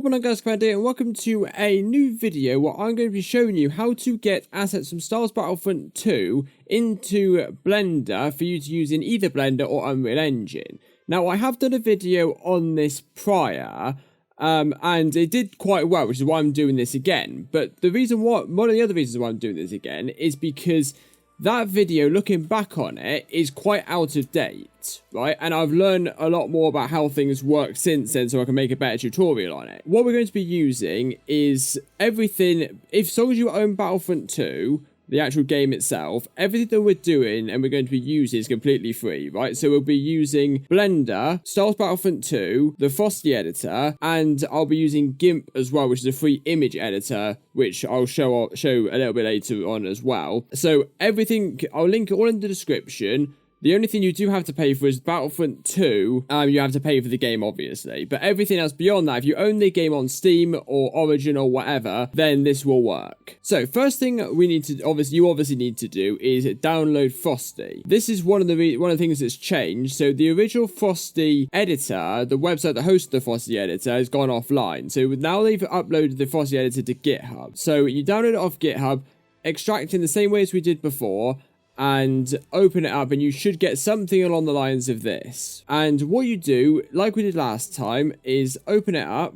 What up guys, Commander, and welcome to a new video where I'm going to be showing you how to get assets from Star Wars Battlefront 2 into Blender for you to use in either Blender or Unreal Engine. Now, I have done a video on this prior, and it did quite well, which is why I'm doing this again. But the reason why, one of the other reasons why I'm doing this again is because that video, looking back on it, is quite out of date, right? And I've learned a lot more about how things work since then, so I can make a better tutorial on it. What we're going to be using is everything, as long as you own Battlefront 2, the actual game itself, everything that we're doing and we're going to be using is completely free, right? So we'll be using Blender, Star Wars Battlefront 2, the Frosty editor, and I'll be using GIMP as well, which is a free image editor, which I'll show a little bit later on as well. So everything, I'll link it all in the description. The only thing you do have to pay for is Battlefront 2. You have to pay for the game, obviously. But everything else beyond that, if you own the game on Steam or Origin or whatever, then this will work. So, first thing we need to, you obviously need to do is download Frosty. This is one of the things that's changed. So, the original Frosty editor, the website that hosted the Frosty editor, has gone offline. So, now they've uploaded the Frosty editor to GitHub. So, you download it off GitHub, extract in the same way as we did before, and open it up, and you should get something along the lines of this. And what you do, like we did last time, is open it up,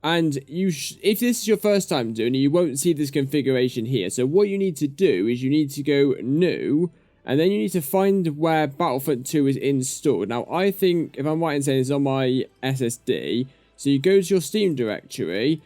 and if this is your first time doing it, you won't see this configuration here. So what you need to do is you need to go new, and then you need to find where Battlefront 2 is installed. Now, I think, if I'm right in saying, it's on my SSD. So you go to your Steam directory,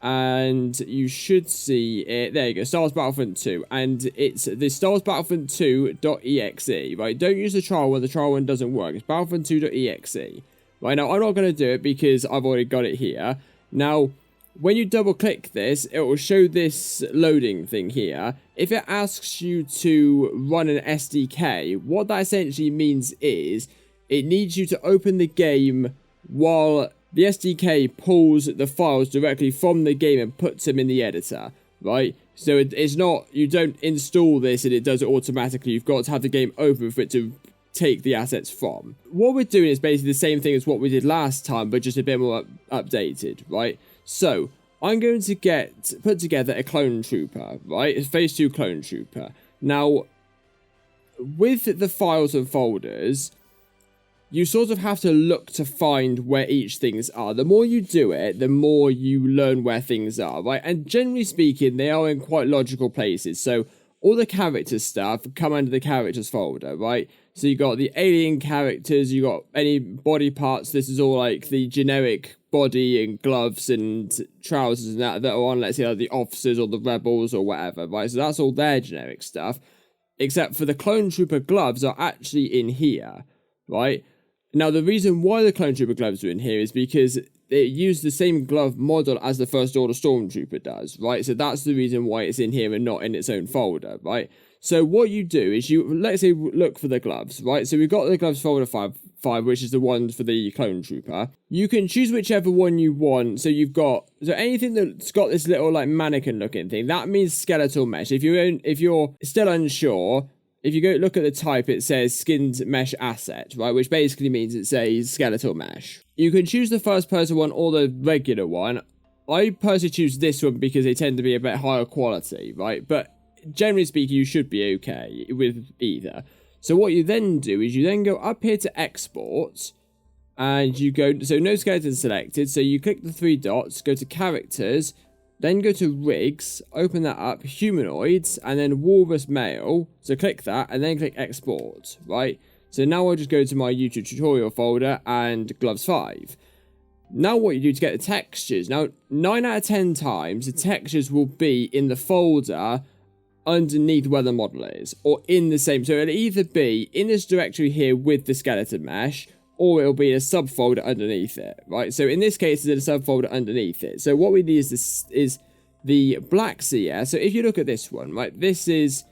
and you should see it. There you go, Star Wars Battlefront 2, and it's the Star Wars Battlefront 2.exe, right? Don't use the trial one, the trial one doesn't work. It's Battlefront 2.exe. Right, now I'm not going to do it because I've already got it here. Now, when you double click this, it will show this loading thing here. If it asks you to run an SDK, what that essentially means is it needs you to open the game while the SDK pulls the files directly from the game and puts them in the editor, right? So it's not, you don't install this and it does it automatically. You've got to have the game open for it to take the assets from. What we're doing is basically the same thing as what we did last time, but just a bit more updated, right? So I'm going to put together a clone trooper, right? It's phase 2 clone trooper. Now, with the files and folders, you sort of have to look to find where each things are. The more you do it, the more you learn where things are, right? And generally speaking, they are in quite logical places. So all the character stuff come under the characters folder, right? So you got the alien characters, you got any body parts. This is all like the generic body and gloves and trousers and that are on, let's say, like the officers or the rebels or whatever, right? So that's all their generic stuff. Except for the clone trooper gloves are actually in here, right? Now, the reason why the Clone Trooper gloves are in here is because it used the same glove model as the First Order Stormtrooper does, right? So that's the reason why it's in here and not in its own folder, right? So what you do is let's say, look for the gloves, right? So we've got the gloves folder 5, which is the one for the Clone Trooper. You can choose whichever one you want. So you've got, so anything that's got this little like mannequin looking thing, that means skeletal mesh. If you're still unsure, if you go look at the type, it says skinned mesh asset, right? Which basically means it's a skeletal mesh. You can choose the first person one or the regular one. I personally choose this one because they tend to be a bit higher quality, right? But generally speaking, you should be okay with either. So what you then do is you then go up here to export, and you go, so no skeleton selected. So you click the 3 dots, go to characters, then go to rigs, open that up, humanoids, and then walrus male. So click that, and then click export, right? So now I'll just go to my YouTube tutorial folder and gloves 5. Now what you do to get the textures. Now, 9 out of 10 times, the textures will be in the folder underneath where the model is, or in the same. So it'll either be in this directory here with the skeleton mesh, or it'll be a subfolder underneath it, right? So in this case, it's a subfolder underneath it. So what we need is the black CS. So if you look at this one, right, this is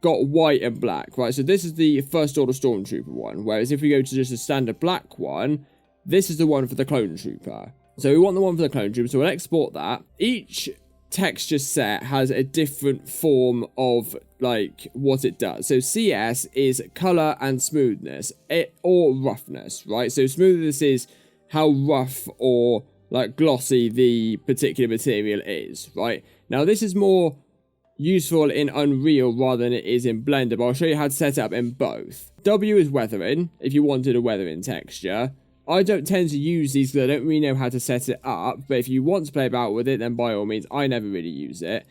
got white and black, right? So this is the First Order Stormtrooper one, whereas if we go to just a standard black one, this is the one for the Clone Trooper. So we want the one for the Clone Trooper, so we'll export that. Each texture set has a different form of like what it does. So CS is color and smoothness, or roughness, right? So smoothness is how rough or like glossy the particular material is, right? Now this is more useful in Unreal rather than it is in Blender, but I'll show you how to set it up in both. W is weathering, if you wanted a weathering texture. I don't tend to use these because I don't really know how to set it up, but if you want to play about with it, then by all means, I never really use it.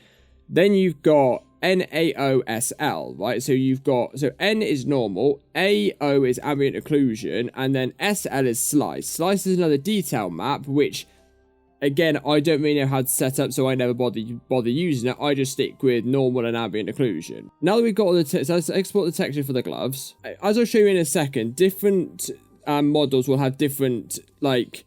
Then you've got NAOSL, right? So you've got, so N is normal, AO is ambient occlusion, and then SL is slice. Slice is another detail map, which, again, I don't really know how to set up, so I never bother using it. I just stick with normal and ambient occlusion. Now that we've got all the, so let's export the texture for the gloves. As I'll show you in a second, different models will have different, like,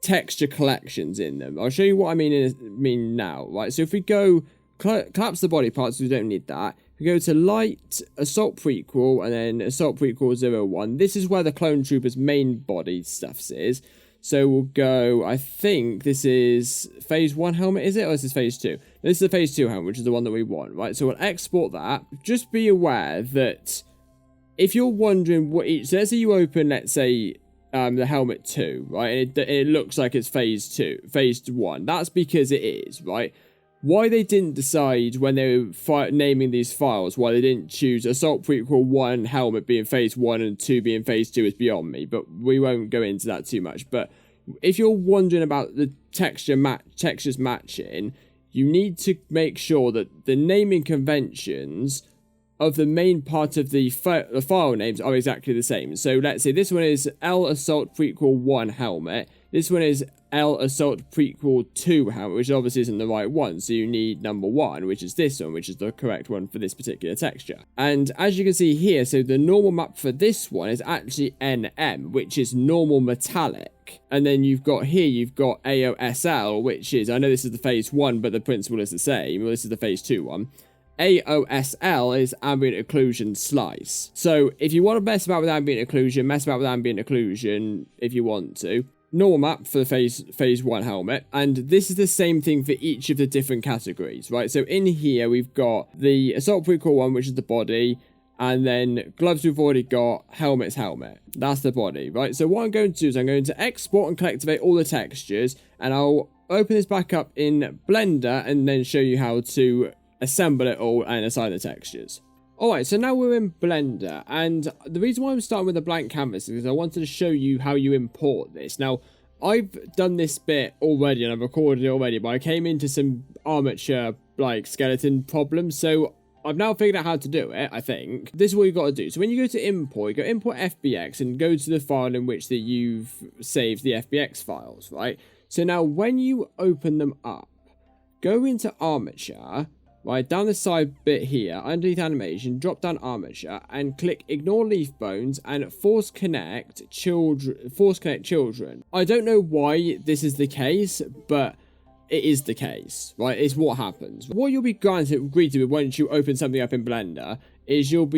texture collections in them. I'll show you what I mean now, right? So if we go, collapse the body parts, we don't need that. We go to light, assault prequel, and then assault prequel 01. This is where the clone troopers main body stuff is. So we'll go, I think this is phase 1 helmet, is it? Or this is phase 2? This is the phase 2 helmet, which is the one that we want, right? So we'll export that. Just be aware that if you're wondering what each, so let's say you open, let's say, the helmet 2, right? And it looks like it's phase 2, phase 1. That's because it is, right? Why they didn't decide when they were naming these files, why they didn't choose Assault Prequel 1 helmet being phase 1 and 2 being phase 2 is beyond me, but we won't go into that too much. But if you're wondering about the textures matching, you need to make sure that the naming conventions of the main part of the file names are exactly the same. So let's say this one is L Assault Prequel 1 helmet, this one is L Assault Prequel 2 helmet, which obviously isn't the right one, so you need number 1, which is this one, which is the correct one for this particular texture. And as you can see here, so the normal map for this one is actually NM, which is normal metallic. And then you've got here, you've got AOSL, which is, I know this is the phase 1, but the principle is the same. Well, this is the phase 2 one. AOSL is ambient occlusion slice. So if you want to mess about with ambient occlusion, mess about with ambient occlusion if you want to. Normal map for the phase 1 helmet, and this is the same thing for each of the different categories, right? So in here we've got the Assault Prequel 1, which is the body, and then gloves we've already got, helmet's helmet. That's the body, right? So what I'm going to do is I'm going to export and collectivate all the textures, and I'll open this back up in Blender and then show you how to assemble it all and assign the textures. Alright, so now we're in Blender, and the reason why I'm starting with a blank canvas is because I wanted to show you how you import this. Now, I've done this bit already, and I've recorded it already, but I came into some armature, like, skeleton problems, so I've now figured out how to do it, I think. This is what you've got to do. So when you go to import, you go import FBX, and go to the file in which that you've saved the FBX files, right? So now, when you open them up, go into armature, right, down the side bit here, underneath animation, drop down armature, and click ignore leaf bones and force connect children. I don't know why this is the case, but it is the case, right? It's what happens. What you'll be greeted with once you open something up in Blender is you'll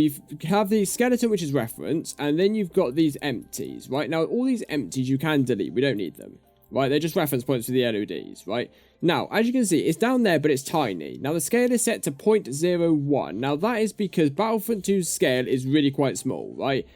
have the skeleton, which is reference, and then you've got these empties, right? Now, all these empties you can delete. We don't need them, right? They're just reference points for the LODs, right? Now, as you can see, it's down there, but it's tiny. Now, the scale is set to 0.01. Now, that is because Battlefront 2's scale is really quite small, right?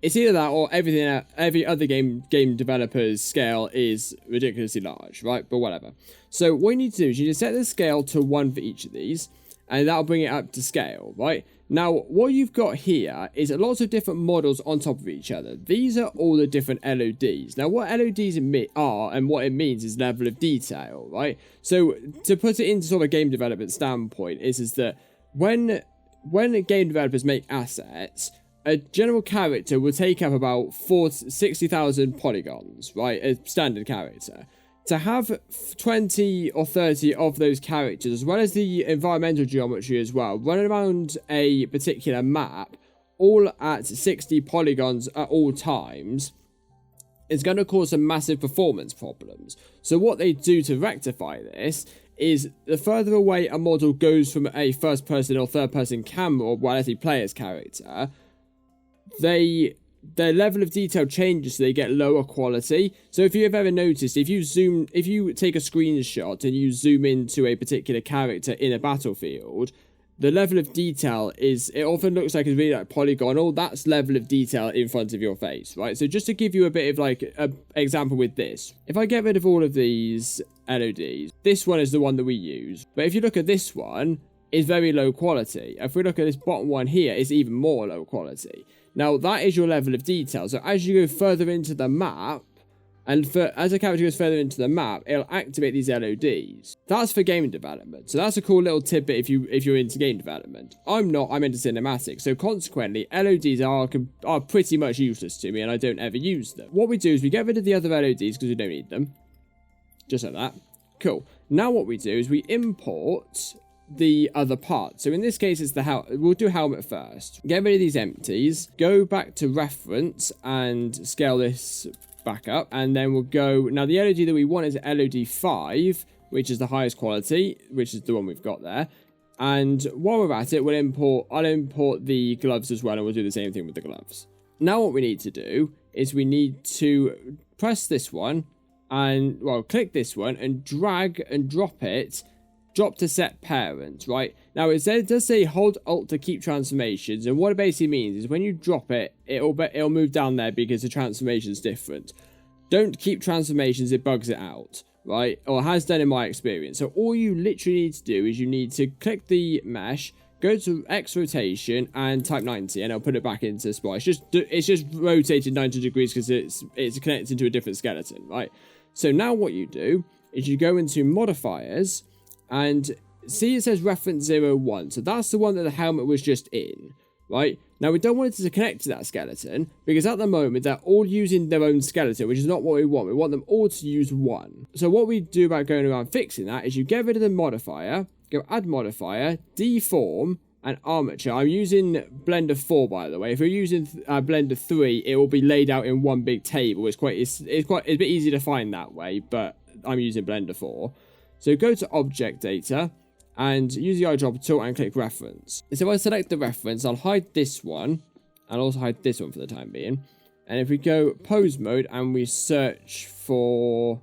It's either that or every other game developer's scale is ridiculously large, right? But whatever. So, what you need to do is you need to set the scale to 1 for each of these, and that'll bring it up to scale, right? Now, what you've got here is lots of different models on top of each other. These are all the different LODs. Now, what LODs are and what it means is level of detail, right? So, to put it into sort of a game development standpoint, is that when game developers make assets, a general character will take up about 60,000 polygons, right? A standard character. To have 20 or 30 of those characters, as well as the environmental geometry as well, running around a particular map, all at 60 polygons at all times, is going to cause some massive performance problems. So what they do to rectify this is the further away a model goes from a first-person or third-person camera, or well, as a player's character, their level of detail changes, so they get lower quality. So if you've ever noticed, if you take a screenshot and you zoom into a particular character in a battlefield, the level of detail is, it often looks like it's really like polygonal. That's level of detail in front of your face, right? So just to give you a bit of like an example with this, if I get rid of all of these LODs, this one is the one that we use. But if you look at this one, it's very low quality. If we look at this bottom one here, it's even more low quality. Now that is your level of detail. So as you go further into the map, and as a character goes further into the map, it'll activate these LODs. That's for game development. So that's a cool little tidbit if you're into game development. I'm not, I'm into cinematics. So consequently, LODs are pretty much useless to me and I don't ever use them. What we do is we get rid of the other LODs because we don't need them. Just like that. Cool. Now what we do is we import the other part. So in this case, it's we'll do helmet first. Get rid of these empties. Go back to reference and scale this back up, and then we'll go, now the LOD that we want is LOD 5, which is the highest quality, which is the one we've got there. And while we're at it, I'll import the gloves as well, and we'll do the same thing with the gloves. Now what we need to do is we need to press this one and, well, click this one and drag and drop to set parent, right? Now it does say hold Alt to keep transformations, and what it basically means is when you drop it, it'll move down there because the transformation is different. Don't keep transformations, it bugs it out, right? Or has done in my experience. So all you literally need to do is you need to click the mesh, go to X rotation and type 90, and it'll put it back into splice. It's just rotated 90 degrees because it's connected to a different skeleton, right? So now what you do is you go into modifiers. And see, it says reference 01. So that's the one that the helmet was just in, right? Now, we don't want it to connect to that skeleton because at the moment, they're all using their own skeleton, which is not what we want. We want them all to use one. So what we do about going around fixing that is you get rid of the modifier, go add modifier, deform, and armature. I'm using Blender 4, by the way. If you're using Blender 3, it will be laid out in one big table. It's a bit easy to find that way, but I'm using Blender 4. So go to Object Data and use the eyedropper tool and click Reference. So if I select the reference, I'll hide this one and also hide this one for the time being. And if we go Pose Mode and we search for...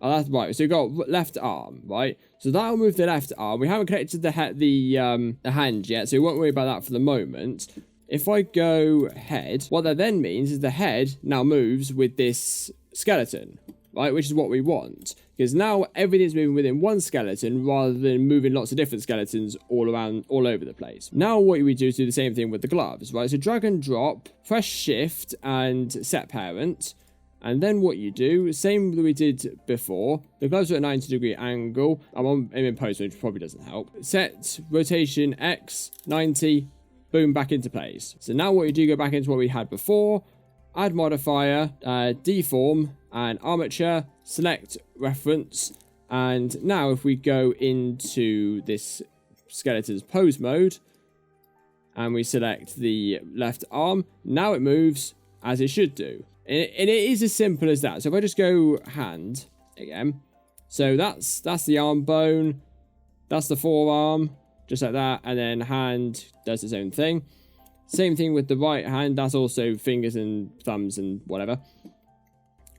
Oh, that's right. So we've got left arm, right? So that'll move the left arm. We haven't connected the hand yet, so we won't worry about that for the moment. If I go head, what that then means is the head now moves with this skeleton, right? Which is what we want. Because now everything's moving within one skeleton rather than moving lots of different skeletons all over the place. Now what we do is do the same thing with the gloves, right? So drag and drop, press shift and set parent. And then what you do, same that we did before, the gloves are at a 90-degree angle. I'm in post, which probably doesn't help. Set rotation X, 90, boom, back into place. So now what you do, go back into what we had before, add modifier, deform, and armature, select reference, and now if we go into this skeleton's pose mode, and we select the left arm, now it moves as it should do. And it is as simple as that. So if I just go hand again, so that's the arm bone, that's the forearm, just like that, and then hand does its own thing. Same thing with the right hand, that's also fingers and thumbs and whatever.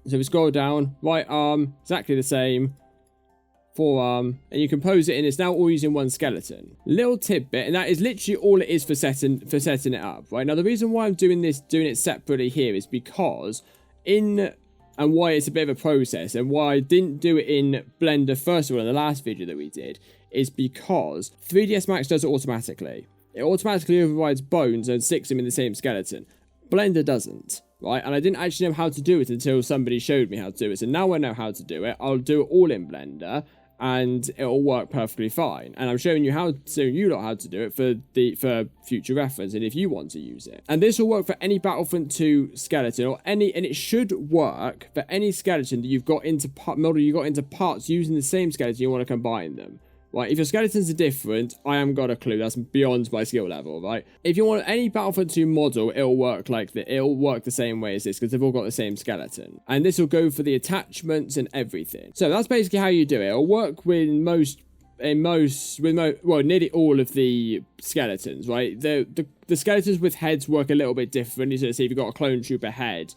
So we scroll down, right arm, exactly the same, forearm, and you can pose it in. It's now all using one skeleton. Little tidbit, and that is literally all it is for setting it up, right? Now the reason why I'm doing it separately here is because and why it's a bit of a process, and why I didn't do it in Blender first of all in the last video that we did, is because 3ds Max does it automatically. It automatically overrides bones and sticks them in the same skeleton. Blender doesn't, right? And I didn't actually know how to do it until somebody showed me how to do it. So now I know how to do it. I'll do it all in Blender, and it'll work perfectly fine. And I'm showing you how to do it for future reference, and if you want to use it. And this will work for any Battlefront 2 skeleton, and it should work for any skeleton that you've got into parts using the same skeleton. You want to combine them. Right, if your skeletons are different, I haven't got a clue. That's beyond my skill level, right? If you want any Battlefront 2 model, it'll work it'll work the same way as this, because they've all got the same skeleton. And this will go for the attachments and everything. So that's basically how you do it. It'll work with nearly all of the skeletons, right? The skeletons with heads work a little bit differently. So let's see if you've got a clone trooper head.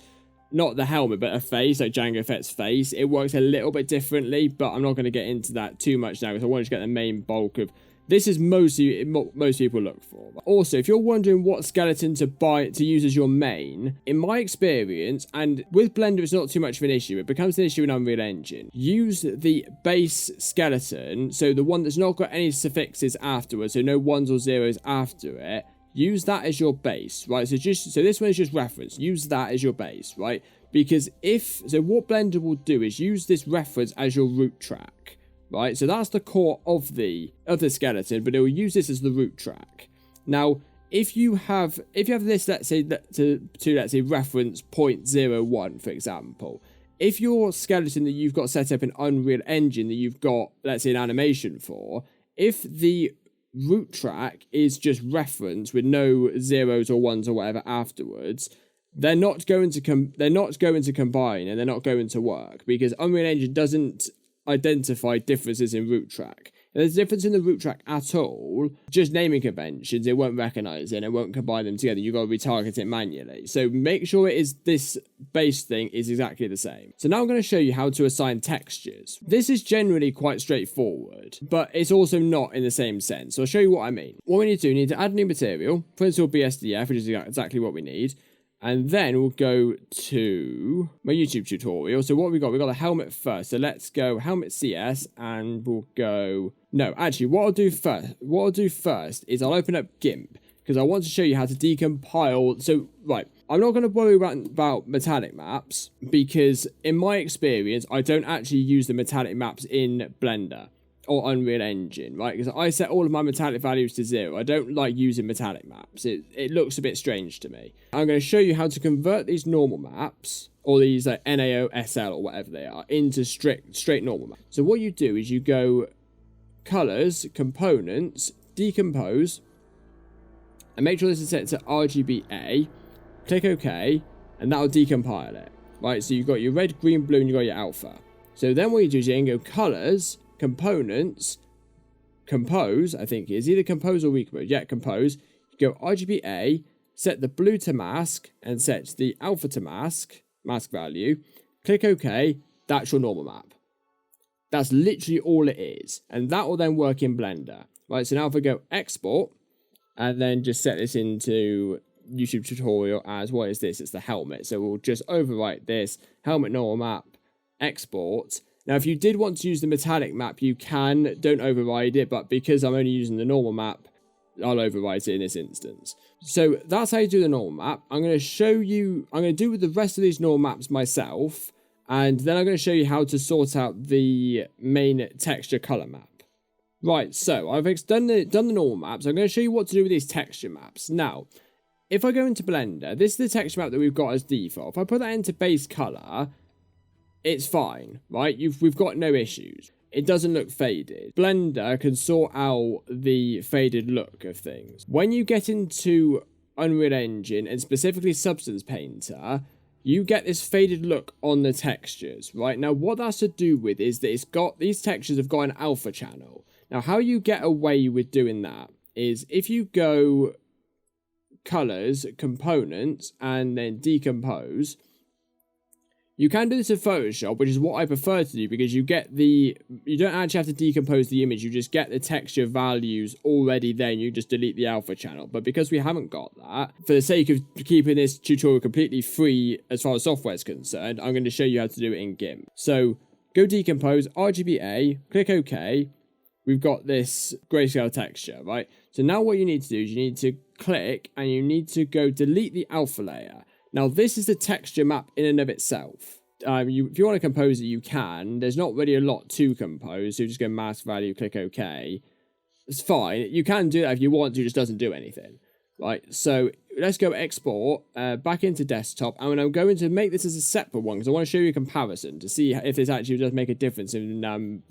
Not the helmet, but a face, like Jango Fett's face. It works a little bit differently, but I'm not going to get into that too much now, because I want to get the main bulk of This is mostly what most people look for. Also, if you're wondering what skeleton to use as your main, in my experience, and with Blender it's not too much of an issue, it becomes an issue in Unreal Engine. Use the base skeleton, so the one that's not got any suffixes afterwards, so no ones or zeros after it. Use that as your base, right? So this one is just reference. Use that as your base, right? Because what Blender will do is use this reference as your root track. Right, so that's the core of the skeleton, but it will use this as the root track. Now, if you have this, let's say reference 0.01, for example, if your skeleton that you've got set up in Unreal Engine that you've got, let's say, an animation for, if the root track is just reference with no zeros or ones or whatever afterwards, they're not going to combine and they're not going to work, because Unreal Engine doesn't identify differences in root track. If there's a difference in the root track at all, just naming conventions, it won't recognize it and it won't combine them together. You've got to retarget it manually. So make sure this base thing is exactly the same. So now I'm going to show you how to assign textures. This is generally quite straightforward, but it's also not in the same sense. So I'll show you what I mean. What we need to do, we need to add a new material, principal BSDF, which is exactly what we need. And then we'll go to my YouTube tutorial. So what we got a helmet first. So let's go helmet CS and we'll go... No, actually, what I'll do first is I'll open up GIMP because I want to show you how to decompile. So, right, I'm not going to worry about metallic maps because in my experience, I don't actually use the metallic maps in Blender or Unreal Engine, right? Because I set all of my metallic values to 0. I don't like using metallic maps. It looks a bit strange to me. I'm going to show you how to convert these normal maps, or these like NAO, SL, or whatever they are, into straight normal maps. So what you do is you go colors, components, decompose, and make sure this is set to RGBA. Click OK, and that'll decompile it, right? So you've got your red, green, blue, and you've got your alpha. So then what you do is you can go colors, components, compose, I think it is either compose or recompose. Yeah, compose. You go RGBA, set the blue to mask, and set the alpha to mask value. Click OK. That's your normal map. That's literally all it is. And that will then work in Blender. Right, so now if I go export, and then just set this into YouTube tutorial as, what is this? It's the helmet. So we'll just overwrite this, helmet normal map, export. Now, if you did want to use the metallic map, you can. Don't override it, but because I'm only using the normal map, I'll overwrite it in this instance. So that's how you do the normal map. I'm going to show you, I'm going to do with the rest of these normal maps myself, and then I'm going to show you how to sort out the main texture color map. Right, so I've done the normal maps. I'm going to show you what to do with these texture maps. Now, if I go into Blender, this is the texture map that we've got as default. If I put that into base color, it's fine, right? We've got no issues. It doesn't look faded. Blender can sort out the faded look of things. When you get into Unreal Engine, and specifically Substance Painter, you get this faded look on the textures, right? Now, what that's to do with is that these textures have got an alpha channel. Now, how you get away with doing that is if you go colors, components, and then decompose. You can do this in Photoshop, which is what I prefer to do, because you don't actually have to decompose the image, you just get the texture values already there, and you just delete the alpha channel. But because we haven't got that, for the sake of keeping this tutorial completely free as far as software is concerned, I'm going to show you how to do it in GIMP. So, go decompose, RGBA, click OK, we've got this grayscale texture, right? So now what you need to do is you need to click, and you need to go delete the alpha layer. Now, this is the texture map in and of itself. If you want to compose it, you can. There's not really a lot to compose, so you just go mask value, click OK. It's fine. You can do that if you want to, it just doesn't do anything. Right, so let's go export, back into desktop, and I'm going to make this as a separate one, because I want to show you a comparison to see if this actually does make a difference in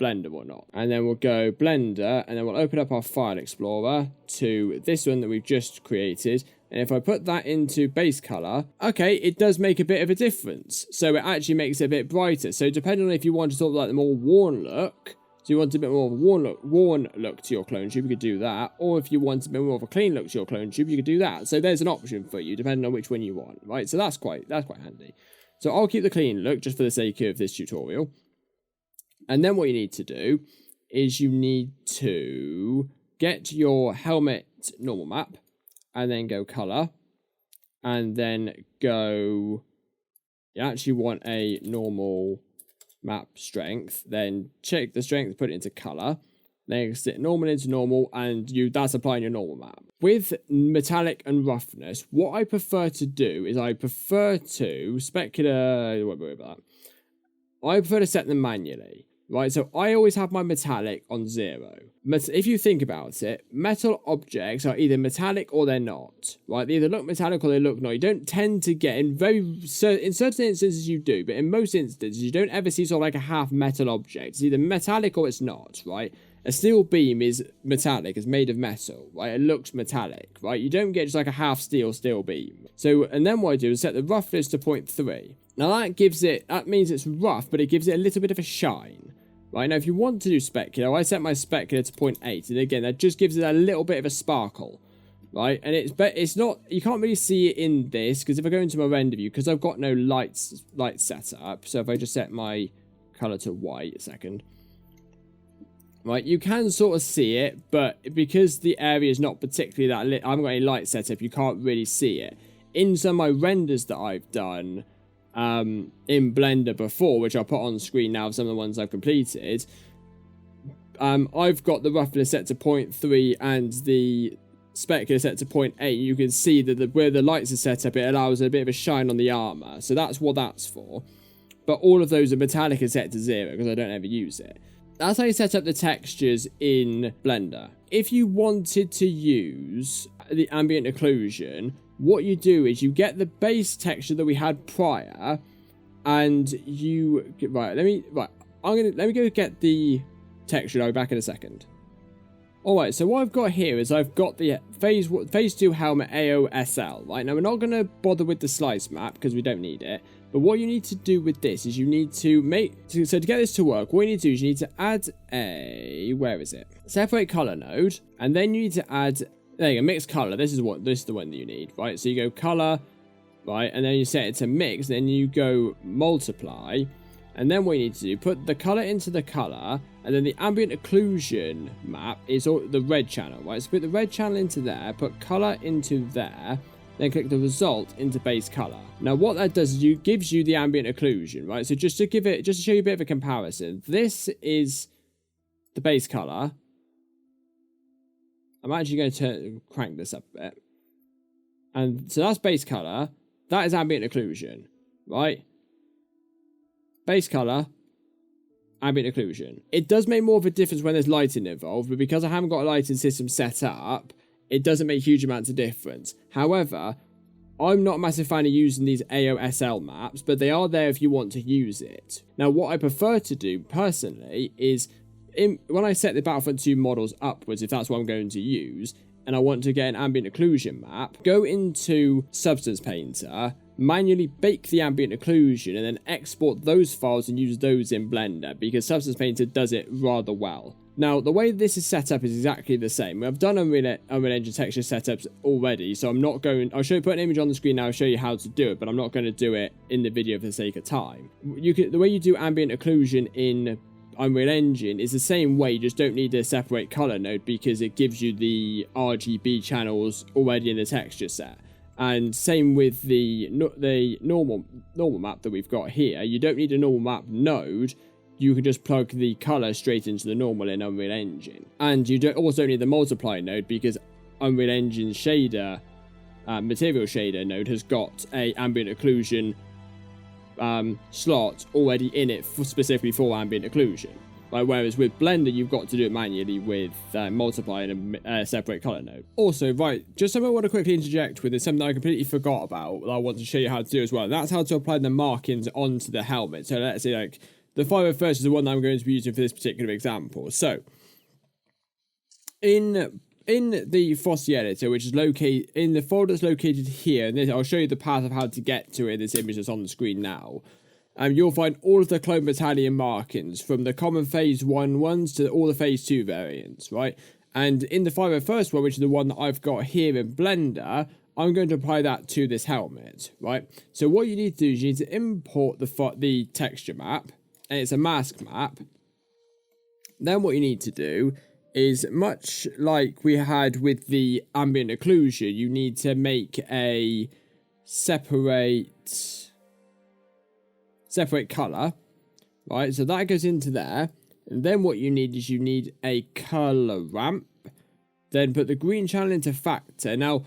Blender or not. And then we'll go Blender, and then we'll open up our file explorer to this one that we've just created. And if I put that into base color, okay, it does make a bit of a difference. So it actually makes it a bit brighter. So depending on if you want to sort of like the more worn look, so you want a bit more of a worn look to your clone tube, you could do that. Or if you want a bit more of a clean look to your clone tube, you could do that. So there's an option for you, depending on which one you want, right? So that's quite handy. So I'll keep the clean look just for the sake of this tutorial. And then what you need to do is you need to get your helmet normal map, and then go color, and then go, you actually want a normal map strength, then check the strength, put it into color, then sit normal into normal, and that's applying your normal map. With metallic and roughness, what I prefer to do is I prefer to specular, won't worry about that. I prefer to set them manually. Right, so I always have my metallic on 0. If you think about it, metal objects are either metallic or they're not. Right, they either look metallic or they look not. You don't tend to get, in certain instances you do, but in most instances you don't ever see sort of like a half metal object. It's either metallic or it's not, right? A steel beam is metallic, it's made of metal, right? It looks metallic, right? You don't get just like a half steel beam. So, and then what I do is set the roughness to 0.3. Now that means it's rough, but it gives it a little bit of a shine. Right, now if you want to do specular, I set my specular to 0.8, and again, that just gives it a little bit of a sparkle. Right, and it's not, you can't really see it in this, because if I go into my render view, because I've got no light set up, so if I just set my color to white a second. Right, you can sort of see it, but because the area is not particularly that lit, I haven't got any light set up, you can't really see it. In some of my renders that I've done in Blender before, which I'll put on screen now, some of the ones I've completed, I've got the roughness set to 0.3 and the specular set to 0.8. You can see that where the lights are set up, it allows a bit of a shine on the armor, so that's what that's for. But all of those are metallic are set to 0 because I don't ever use it. That's how you set up the textures in Blender. If you wanted to use the ambient occlusion, what you do is you get the base texture that we had prior, and you let me go get the texture. I'll be back in a second. Alright, so what I've got here is I've got the phase 2 helmet AOSL. Right, now we're not going to bother with the slice map because we don't need it. But what you need to do with this is you need to so to get this to work, what you need to do is you need to add a, where is it? Separate color node, and then you need to add, there you go, mix color. This is the one that you need, right? So you go color, right, and then you set it to mix, then you go multiply, and then what you need to do, put the color into the color, and then the ambient occlusion map is the red channel, right? So put the red channel into there, put color into there, then click the result into base color. Now what that does is it gives you the ambient occlusion, right? So just to show you a bit of a comparison, this is the base color. I'm actually going to crank this up a bit. And so that's base color. That is ambient occlusion, right? Base color, ambient occlusion. It does make more of a difference when there's lighting involved, but because I haven't got a lighting system set up, it doesn't make huge amounts of difference. However, I'm not a massive fan of using these AOSL maps, but they are there if you want to use it. Now, what I prefer to do personally is when I set the Battlefront 2 models upwards, if that's what I'm going to use, and I want to get an ambient occlusion map, go into Substance Painter, manually bake the ambient occlusion, and then export those files and use those in Blender, because Substance Painter does it rather well. Now, the way this is set up is exactly the same. I've done Unreal Engine texture setups already, so I'm not going... I'll put an image on the screen now, I'll show you how to do it, but I'm not going to do it in the video for the sake of time. The way you do ambient occlusion in Unreal Engine is the same way, you just don't need to separate color node because it gives you the RGB channels already in the texture set. And same with the normal map that we've got here. You don't need a normal map node. You can just plug the color straight into the normal in Unreal Engine. And you also don't need the multiply node because Unreal Engine shader, material shader node has got a ambient occlusion slot already in it specifically for ambient occlusion. Right, whereas with Blender, you've got to do it manually with multiply and a separate color node. Also, right, just something I want to quickly interject with is something I completely forgot about that I want to show you how to do as well. And that's how to apply the markings onto the helmet. So let's say like the 501st is the one that I'm going to be using for this particular example. So in the Frosty editor, which is located in the folder that's located here, and I'll show you the path of how to get to it in this image that's on the screen now. You'll find all of the Clone Battalion markings, from the common Phase 1 ones to all the Phase 2 variants, right? And in the 501st one, which is the one that I've got here in Blender, I'm going to apply that to this helmet, right? So what you need to do is you need to import the texture map, and it's a mask map. Then what you need to do is much like we had with the Ambient Occlusion. You need to make a separate color, right? So that goes into there. And then what you need is you need a color ramp. Then put the green channel into factor. Now,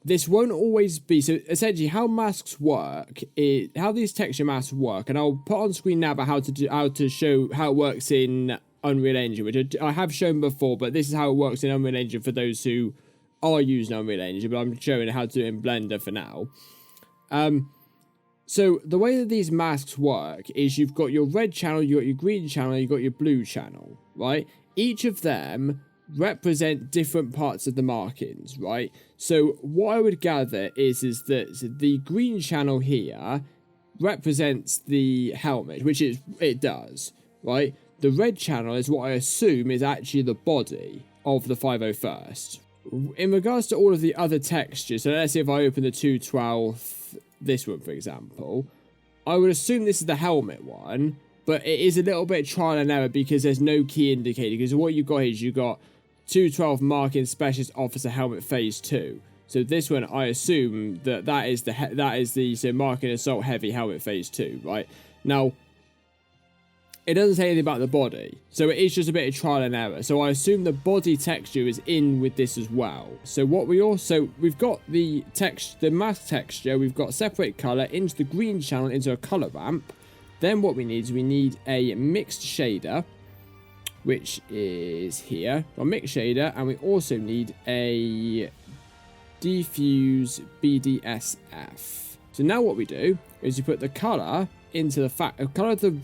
this won't always be, so essentially how masks work is how these texture masks work, and I'll put on screen now about how to show how it works in Unreal Engine, which I have shown before, but this is how it works in Unreal Engine for those who are using Unreal Engine, but I'm showing how to do it in Blender for now. So the way that these masks work is you've got your red channel, you've got your green channel, you've got your blue channel, right? Each of them represent different parts of the markings, right? So what I would gather is that the green channel here represents the helmet, which it does, right? The red channel is what I assume is actually the body of the 501st. In regards to all of the other textures, so let's say if I open the 212, this one for example, I would assume this is the helmet one, but it is a little bit trial and error because there's no key indicator, because what you've got is you've got 212 marking specialist officer helmet phase 2. So this one, I assume that is the so marking assault heavy helmet phase 2, right? Now, it doesn't say anything about the body, so it is just a bit of trial and error. So I assume the body texture is in with this as well. So what we've got the mask texture, we've got separate color into the green channel into a color ramp. Then what we need is we need a mixed shader, which is here, a mixed shader, and we also need a diffuse BDSF. So now what we do is you put the color into the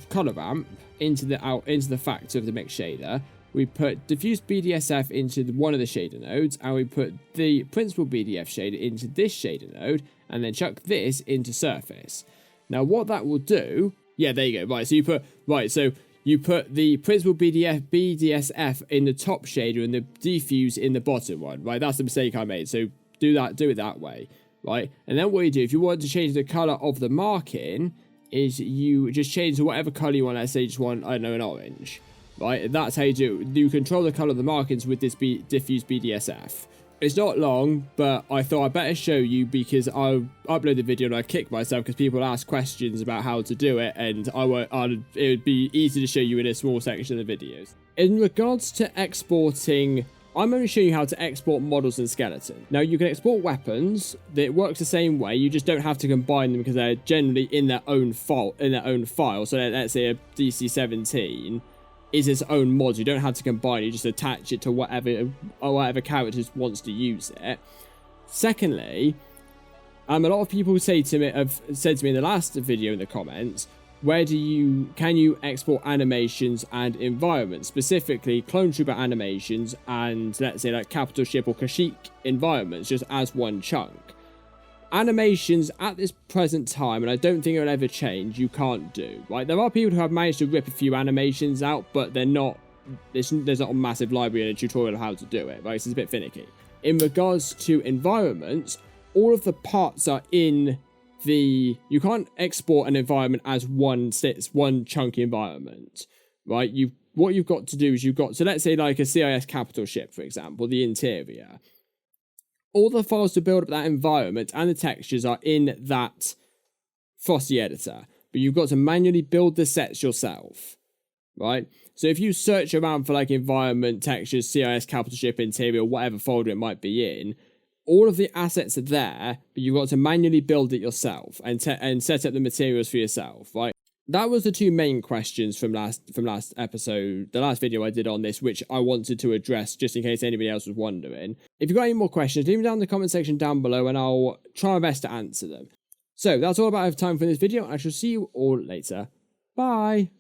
color ramp into the factor of the mixed shader. We put diffuse BDSF into one of the shader nodes, and we put the principal BDF shader into this shader node, and then chuck this into surface. Now what that will do, yeah, there you go. Right, so you put the principal BDSF in the top shader and the diffuse in the bottom one, right? That's the mistake I made. So do it that way, right? And then what you do, if you want to change the color of the marking, is you just change to whatever color you want. Let's say you just want, I don't know, an orange, right? And that's how you do it. You control the color of the markings with this diffuse BDSF. It's not long, but I thought I'd better show you because I upload the video and I kick myself because people ask questions about how to do it, and it would be easy to show you in a small section of the videos. In regards to exporting, I'm only showing you how to export models and skeletons. Now you can export weapons. It works the same way. You just don't have to combine them because they're generally in their own file. So let's say a DC-17 is its own mod. You don't have to combine. You just attach it to whatever character wants to use it. Secondly, a lot of people have said to me in the last video in the comments, can you export animations and environments, specifically clone trooper animations and let's say like capital ship or Kashyyyk environments, just as one chunk. Animations at this present time, and I don't think it will ever change, you can't do, right? There are people who have managed to rip a few animations out, but there's not a massive library and a tutorial of how to do it, right? So it's a bit finicky. In regards to environments, all of the parts are in you can't export an environment as one chunky environment, right? What you've got to do is so let's say like a CIS capital ship, for example, the interior. All the files to build up that environment and the textures are in that Frosty editor, but you've got to manually build the sets yourself, right? So if you search around for like environment, textures, CIS capital ship, interior, whatever folder it might be in, all of the assets are there, but you've got to manually build it yourself and set up the materials for yourself, right? That was the two main questions from last episode, the last video I did on this, which I wanted to address just in case anybody else was wondering. If you've got any more questions, leave them down in the comment section down below and I'll try my best to answer them. So that's all about I have time for this video. I shall see you all later. Bye!